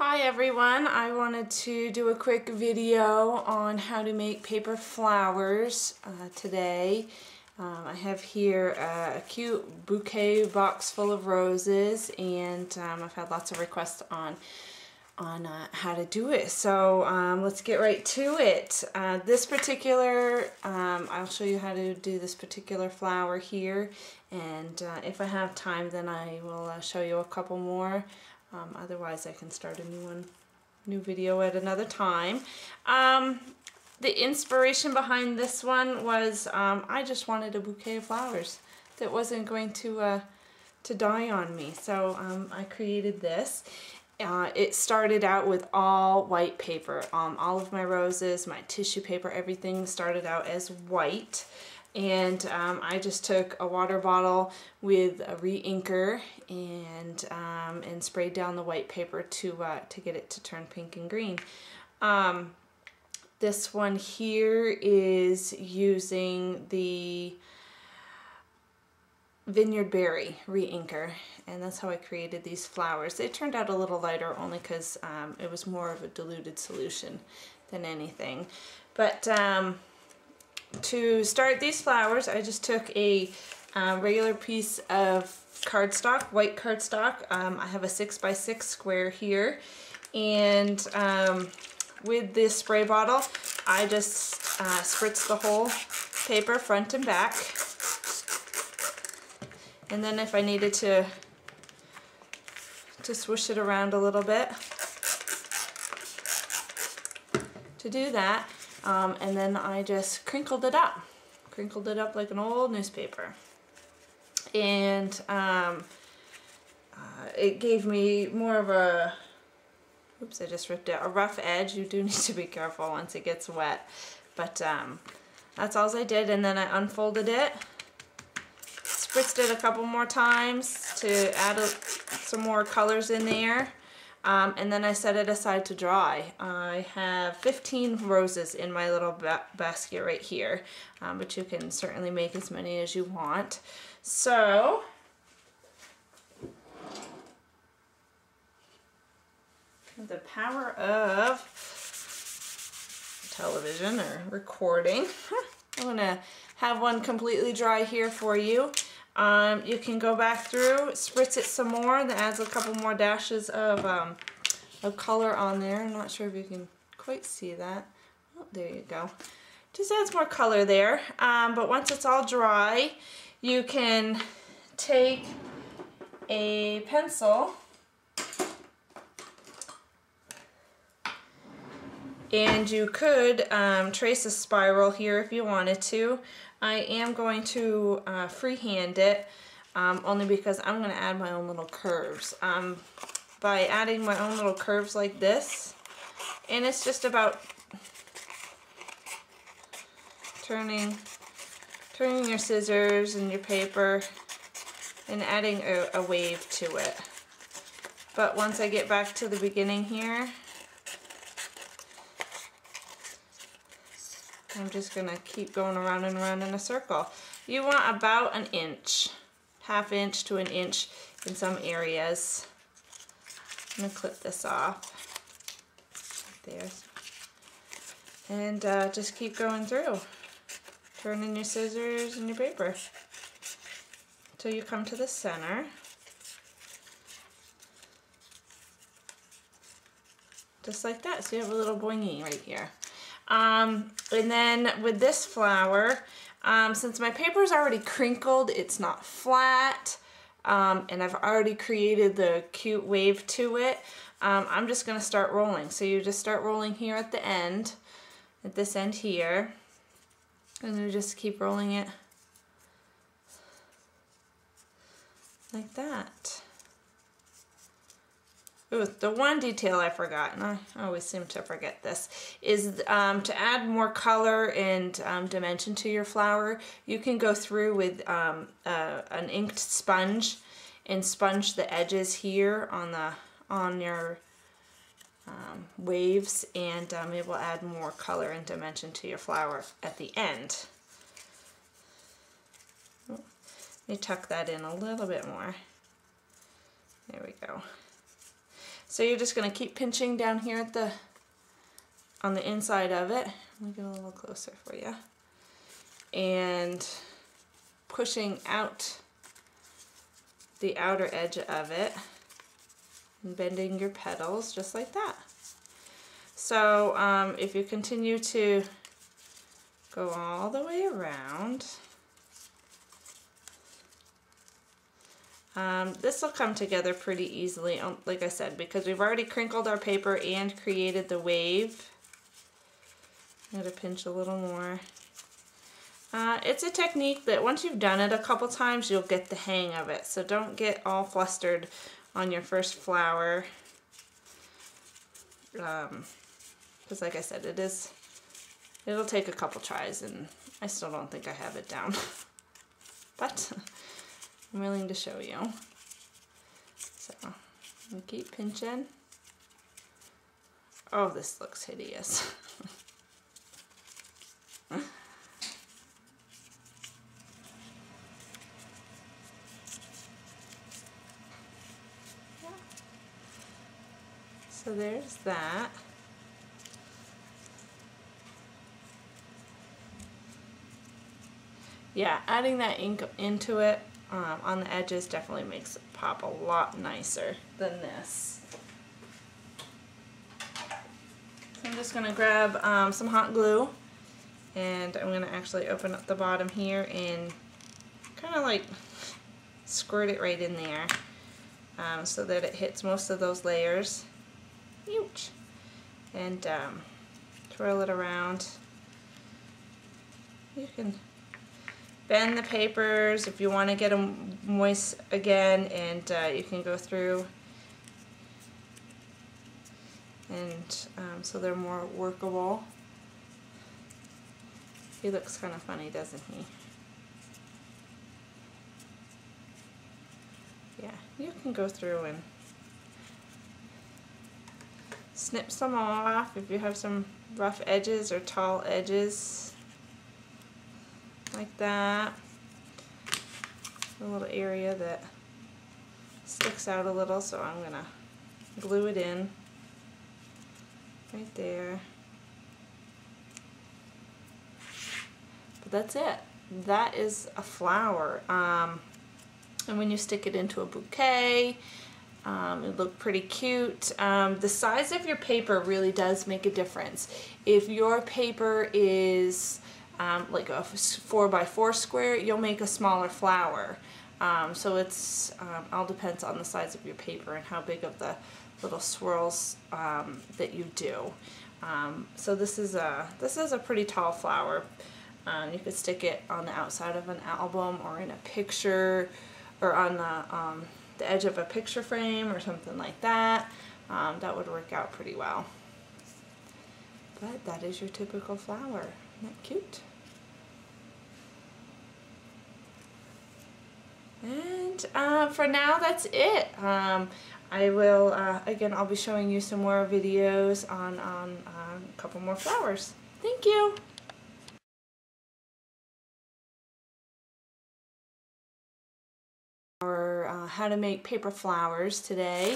Hi everyone, I wanted to do a quick video on how to make paper flowers today. I have here a cute bouquet box full of roses, and I've had lots of requests on how to do it. So let's get right to it. This particular, I'll show you how to do this particular flower here, and if I have time then I will show you a couple more. Otherwise I can start a new video at another time. The inspiration behind this one was I just wanted a bouquet of flowers that wasn't going to die on me. So I created this. It started out with all white paper. All of my roses, my tissue paper, everything started out as white. And I just took a water bottle with a re-inker and sprayed down the white paper to get it to turn pink and green. This one here is using the Vineyard Berry re-inker, and that's how I created these flowers. They turned out a little lighter only because it was more of a diluted solution than anything. But to start these flowers, I just took a regular piece of cardstock, white cardstock. I have a 6x6 square here, and with this spray bottle, I just spritz the whole paper front and back. And then if I needed to swish it around a little bit, to do that, and then I just crinkled it up like an old newspaper. And it gave me more of a, oops, I just ripped it, a rough edge. You do need to be careful once it gets wet. But that's all I did, and then I unfolded it, spritzed it a couple more times to add some more colors in there. And then I set it aside to dry. I have 15 roses in my little basket right here, but you can certainly make as many as you want. So, the power of television or recording. I'm going to have one completely dry here for you. You can go back through, spritz it some more. That adds a couple more dashes of color on there. I'm not sure if you can quite see that. Oh, there you go. Just adds more color there. But once it's all dry, you can take a pencil and you could trace a spiral here if you wanted to. I am going to freehand it, only because I'm going to add my own little curves. By adding my own little curves like this, and it's just about turning your scissors and your paper and adding a wave to it. But once I get back to the beginning here, I'm just going to keep going around and around in a circle. You want about an inch, ½ inch to an inch in some areas. I'm going to clip this off. There. And just keep going through. Turning your scissors and your paper until you come to the center. Just like that. So you have a little boingy right here. And then with this flower, since my paper is already crinkled, it's not flat, and I've already created the cute wave to it, I'm just going to start rolling. So you just start rolling here at the end, at this end here, and you just keep rolling it like that. Ooh, the one detail I forgot, and I always seem to forget this, is to add more color and dimension to your flower, you can go through with an inked sponge and sponge the edges here on your waves, and it will add more color and dimension to your flower at the end. Let me tuck that in a little bit more. There we go. So you're just going to keep pinching down here at on the inside of it. Let me get a little closer for you. And pushing out the outer edge of it and bending your petals just like that. So if you continue to go all the way around, this will come together pretty easily, like I said, because we've already crinkled our paper and created the wave. I'm going to pinch a little more. It's a technique that once you've done it a couple times, you'll get the hang of it. So don't get all flustered on your first flower. Because like I said, it'll take a couple tries, and I still don't think I have it down. But I'm willing to show you. So I'm gonna keep pinching. Oh, this looks hideous. So there's that. Yeah, adding that ink into it on the edges definitely makes it pop a lot nicer than this. So I'm just going to grab some hot glue, and I'm going to actually open up the bottom here and kind of like squirt it right in there so that it hits most of those layers. Ouch. And twirl it around. You can bend the papers if you want to get them moist again, and you can go through and so they're more workable. He looks kind of funny, doesn't he? Yeah, you can go through and snip some off if you have some rough edges or tall edges. Like that. A little area that sticks out a little, so I'm going to glue it in right there. But that's it. That is a flower. And when you stick it into a bouquet, it look pretty cute. The size of your paper really does make a difference. If your paper is like a 4x4 square, you'll make a smaller flower. So it's all depends on the size of your paper and how big of the little swirls that you do. So this is a pretty tall flower. You could stick it on the outside of an album or in a picture or on the edge of a picture frame or something like that. That would work out pretty well. But that is your typical flower. Isn't that cute? And for now, that's it. I will, again, I'll be showing you some more videos on a couple more flowers. Thank you. How to make paper flowers today.